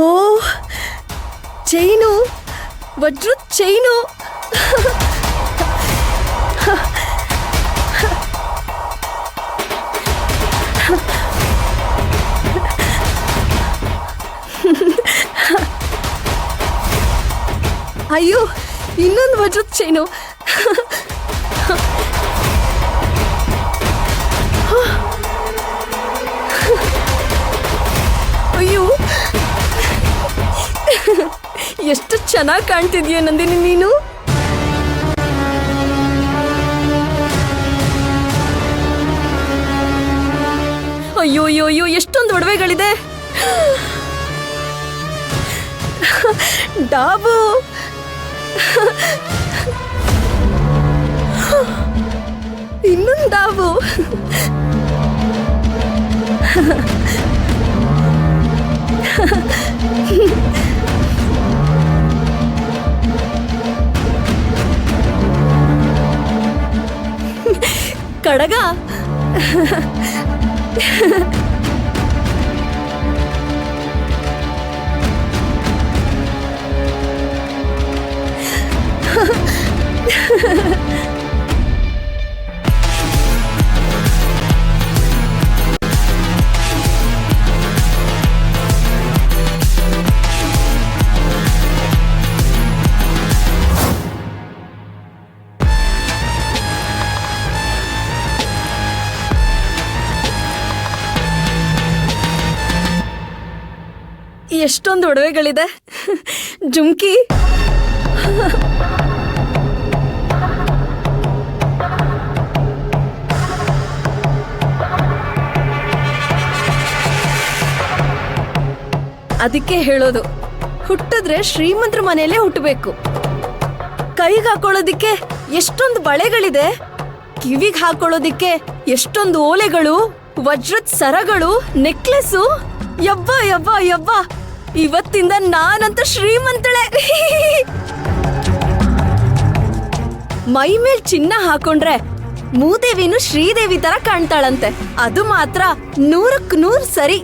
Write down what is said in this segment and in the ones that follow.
ಓ chain, ವಜ್ರದ chain. ಅಯ್ಯೋ, ಇನ್ನೊಂದು ವಜ್ರದ ಚೈನು. ಅಯ್ಯೋ, ಎಷ್ಟು ಚೆನ್ನಾಗಿ ಕಾಣ್ತಿದ್ಯಾ ನಂದಿನಿ ನೀನು. ಅಯ್ಯೋ ಅಯ್ಯೋ ಅಯ್ಯೋ, ಎಷ್ಟೊಂದು ಒಡವೆಗಳಿದೆ. ಡಾಬು, ಇನ್ನೊಂದು ಡಾಬು. ಕಡಗ, ಎಷ್ಟೊಂದು ಒಡವೆಗಳಿದೆ. ಜುಮ್ಕಿ, ಅದಕ್ಕೆ ಹೇಳೋದು, ಹುಟ್ಟಿದ್ರೆ ಶ್ರೀಮಂತರ ಮನೆಯಲ್ಲೇ ಹುಟ್ಟಬೇಕು. ಕೈಗೆ ಹಾಕೊಳ್ಳೋದಿಕ್ಕೆ ಎಷ್ಟೊಂದು ಬಳೆಗಳಿದೆ, ಕಿವಿಗೆ ಹಾಕೊಳ್ಳೋದಿಕ್ಕೆ ಎಷ್ಟೊಂದು ಓಲೆಗಳು, ವಜ್ರದ ಸರಗಳು, ನೆಕ್ಲೆಸ್ಸು. ಯಬ್ಬ ಯಬ್ಬ ಯಬ್ಬ, ಇವತ್ತಿಂದ ನಾನಂತ ಶ್ರೀಮಂತಳೆ. ಮೈ ಮೇಲ್ ಚಿನ್ನ ಹಾಕೊಂಡ್ರೆ ಮೂದೇವಿನು ಶ್ರೀದೇವಿ ತರ ಕಾಣ್ತಾಳಂತೆ. ಅದು ಮಾತ್ರ 100ಕ್ಕೆ 100 ಸರಿ.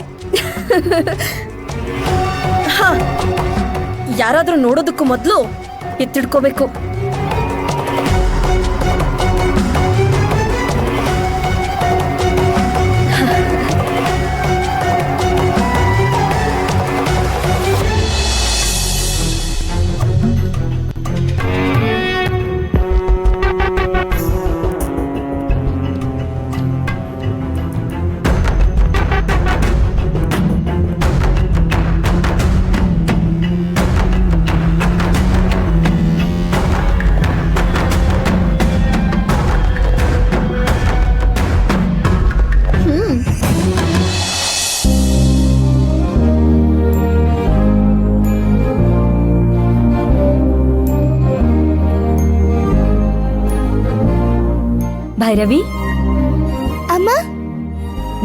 ಯಾರಾದ್ರೂ ನೋಡೋದಕ್ಕೂ ಮೊದಲು ಎತ್ತಿಡ್ಕೋಬೇಕು. ಭೈರವಿ, ಅಮ್ಮ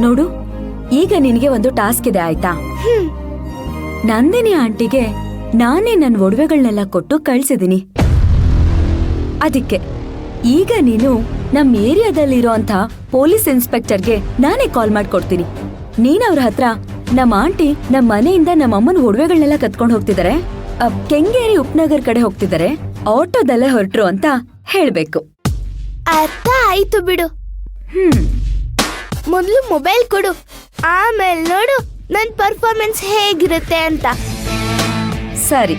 ನೋಡು, ಈಗ ನಿನಗೆ ಒಂದು ಟಾಸ್ಕ್ ಇದೆ, ಆಯ್ತಾ? ನಂದಿನಿ ಆಂಟಿಗೆ ನಾನೇ ನನ್ನ ಒಡವೆಗಳನ್ನೆಲ್ಲ ಕೊಟ್ಟು ಕಳ್ಸಿದೀನಿ. ಅದಕ್ಕೆ ಈಗ ನೀನು ನಮ್ ಏರಿಯಾದಲ್ಲಿರೋಂಥ ಪೊಲೀಸ್ ಇನ್ಸ್ಪೆಕ್ಟರ್ಗೆ ನಾನೇ ಕಾಲ್ ಮಾಡ್ಕೊಡ್ತೀನಿ. ನೀನ್ ಅವ್ರ ಹತ್ರ ನಮ್ಮ ಆಂಟಿ ನಮ್ಮ ಮನೆಯಿಂದ ನಮ್ಮ ಅಮ್ಮನ ಒಡವೆಗಳನ್ನೆಲ್ಲ ಕತ್ಕೊಂಡು ಹೋಗ್ತಿದಾರೆ, ಕೆಂಗೇರಿ ಉಪನಗರ್ ಕಡೆ ಹೋಗ್ತಿದಾರೆ, ಆಟೋದಲ್ಲೇ ಹೊರಟ್ರು ಅಂತ ಹೇಳ್ಬೇಕು. ಅರ್ಥ ಆಯ್ತು ಬಿಡು. ಮೊದಲು ಮೊಬೈಲ್ ಕೊಡು, ಆಮೇಲೆ ನೋಡು ನನ್ನ ಪರ್ಫಾರ್ಮೆನ್ಸ್ ಹೇಗಿರುತ್ತೆ ಅಂತ. ಸರಿ.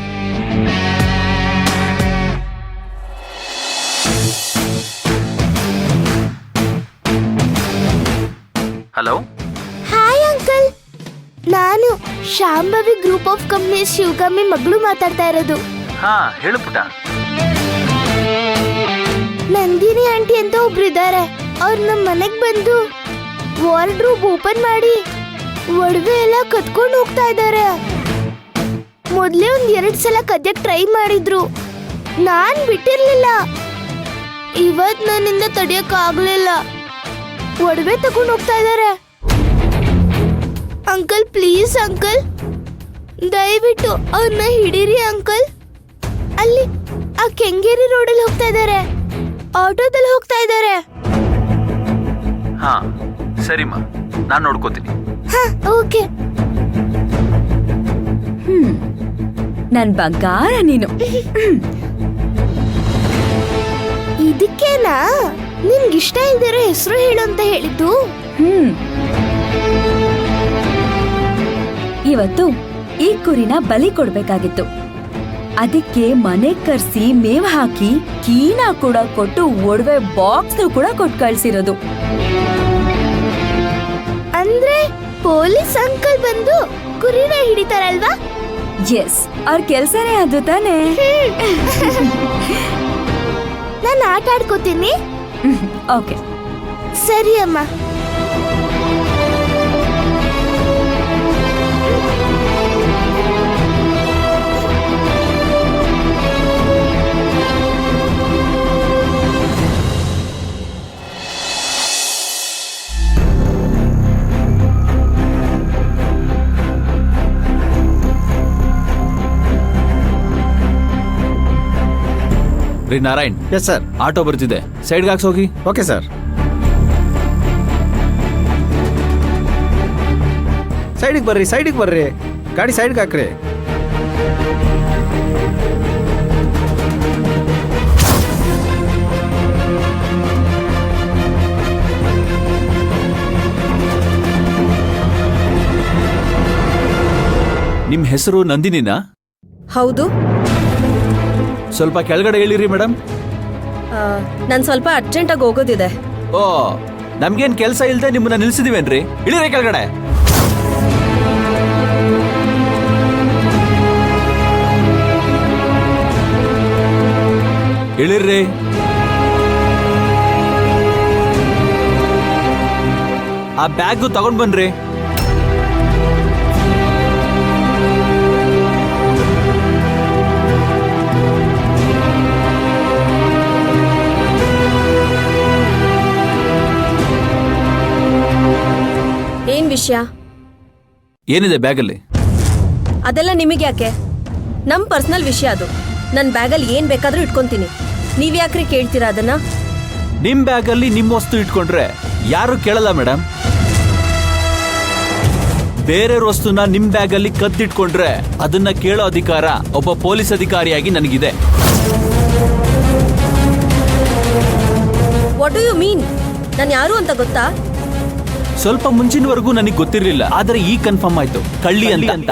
ಹಲೋ. ಹಾಯ್ ಅಂಕಲ್, ನಾನು Shambhavi group of companies Shivagami ಮಗಳು ಮಾತಾಡ್ತಾ ಇರೋದು. ಹಾ, ಹೇಳು ಪುಟ. ನಂದಿನಿ ಆಂಟಿ ಅಂತ ಒಬ್ರು ಇದ್ದಾರೆ. ಅವ್ರು ನಮ್ಮ ಮನೆಗ್ ಬಂದು ವಾರ್ಡ್ರೂಬ್ ಓಪನ್ ಮಾಡಿ ಒಡವೆ ಎಲ್ಲ ಕತ್ಕೊಂಡು ಹೋಗ್ತಾ ಇದ್ದಾರೆ. ಮೊದ್ಲೇ 2 ಸಲ ಕದ್ಯಕ್ ಟ್ರೈ ಮಾಡಿದ್ರು, ನಾನ್ ಬಿಟ್ಟಿರ್ಲಿಲ್ಲ. ಇವತ್ ನನ್ನಿಂದ ತಡಿಯಕ್ ಆಗ್ಲಿಲ್ಲ, ಒಡವೆ ತಗೊಂಡು ಹೋಗ್ತಾ ಇದ್ದಾರೆ. ಅಂಕಲ್ ಪ್ಲೀಸ್ ಅಂಕಲ್, ದಯವಿಟ್ಟು ಅವ್ರನ್ನ ಹಿಡೀರಿ ಅಂಕಲ್. ಅಲ್ಲಿ ಆ ಕೆಂಗೇರಿ ರೋಡಲ್ಲಿ ಹೋಗ್ತಾ ಇದ್ದಾರೆ, ಆಟೋದಲ್ಲಿ ಹೋಗ್ತಾ ಇದ್ದಾರೆ. ಹಾ ಸರಿಮ್ಮ, ನಾನು ನೋಡ್ಕೋತೀನಿ. ಹಾ ಓಕೆ. ನನ್ ಬಂಗಾರ ನೀನು. ಇದಕ್ಕೇನಾ ನಿನ್ಗಿಷ್ಟ ಇಲ್ದಿರೋ ಹೆಸರು ಹೇಳು ಅಂತ ಹೇಳಿದ್ದು? ಇವತ್ತು ಈ ಕುರಿನ ಬಲಿ ಕೊಡ್ಬೇಕಾಗಿತ್ತು. ಅದಕ್ಕೆ ಮನೆ ಕರ್ಸಿ ಮೇವ್ ಹಾಕಿ ಕೀನಾ ಕೂಡ ಕೊಟ್ಟು ಒಡವೆ ಬಾಕ್ಸ್ ಕೂಡ ಕೊಟ್ಟು ಕಳ್ಸಿರೋದು. ಅಂದ್ರೆ ಪೊಲೀಸ್ ಅಂಕಲ್ ಬಂದು ಕುರಿನ ಹಿಡಿತಾರಲ್ವಾ? ಎಸ್, ಅವ್ರ ಕೆಲ್ಸನೇ ಅದು ತಾನೇ. ನಾನು ಆಟ ಆಡ್ಕೋತೀನಿ. ಓಕೆ ಸರಿ ಅಮ್ಮ. ರೀ ನಾರಾಯಣ್. Yes sir. ಆಟೋ ಬರ್ತಿದೆ, ಸೈಡ್ಗೆ ಹಾಕ್ಸೋಗಿ. Okay sir. ಸೈಡಿಗೆ ಬರ್ರಿ ಗಾಡಿ ಸೈಡ್ಗೆ ಹಾಕ್ರಿ. ನಿಮ್ ಹೆಸರು ನಂದಿನಿನಾ? ಹೌದು. ಸ್ವಲ್ಪ ಕೆಳಗಡೆ ಹೇಳಿರಿ ಮೇಡಮ್. ನಾನು ಸ್ವಲ್ಪ ಅರ್ಜೆಂಟಾಗಿ ಹೋಗೋದಿದೆ. ಓ, ನಮ್ಗೇನ್ ಕೆಲಸ ಇಲ್ದೆ ನಿಮ್ಮನ್ನ ನಿಲ್ಸಿದೀವೇನ್ರಿ? ಇಳಿರಿ ಕೆಳಗಡೆ. ಇಳಿರ್ರಿ. ಆ ಬ್ಯಾಗ್ ತಗೊಂಡ್ ಬನ್ರಿ. ಏನ್ ವಿಷಯ? ಏನಿದೆ ಬ್ಯಾಗಲ್ಲಿ? ಅದೆಲ್ಲ ನಿಮಗೆ ಯಾಕೆ? ನಮ್ ಪರ್ಸನಲ್ ವಿಷಯ ಅದು. ನನ್ ಬ್ಯಾಗಲ್ಲಿ ಏನ್ ಬೇಕಾದ್ರೂ ಇಟ್ಕೊಂತೀನಿ. ನೀವ್ ಯಾಕ್ರಿ ಕೇಳ್ತೀರಾ ಅದನ್ನ? ನಿಮ್ ಬ್ಯಾಗಲ್ಲಿ ನಿಮ್ ವಸ್ತು ಇಟ್ಕೊಂಡ್ರೆ ಯಾರು ಕೇಳಲ್ಲ ಮೇಡಮ್. ಬೇರೆಯವ್ರ ವಸ್ತುನ ನಿಮ್ ಬ್ಯಾಗಲ್ಲಿ ಕದ್ದಿಟ್ಕೊಂಡ್ರೆ ಅದನ್ನ ಕೇಳೋ ಅಧಿಕಾರ ಒಬ್ಬ ಪೊಲೀಸ್ ಅಧಿಕಾರಿಯಾಗಿ ನನಗಿದೆ. What do you mean? ನಾನು ಯಾರು ಅಂತ ಗೊತ್ತಾ? ಸ್ವಲ್ಪ ಮುಂಚಿನವರೆಗೂ ನನಗೆ ಗೊತ್ತಿರಲಿಲ್ಲ, ಆದ್ರೆ ಈ ಕನ್ಫರ್ಮ್ ಆಯ್ತು, ಕಳ್ಳಿ ಅಂತ.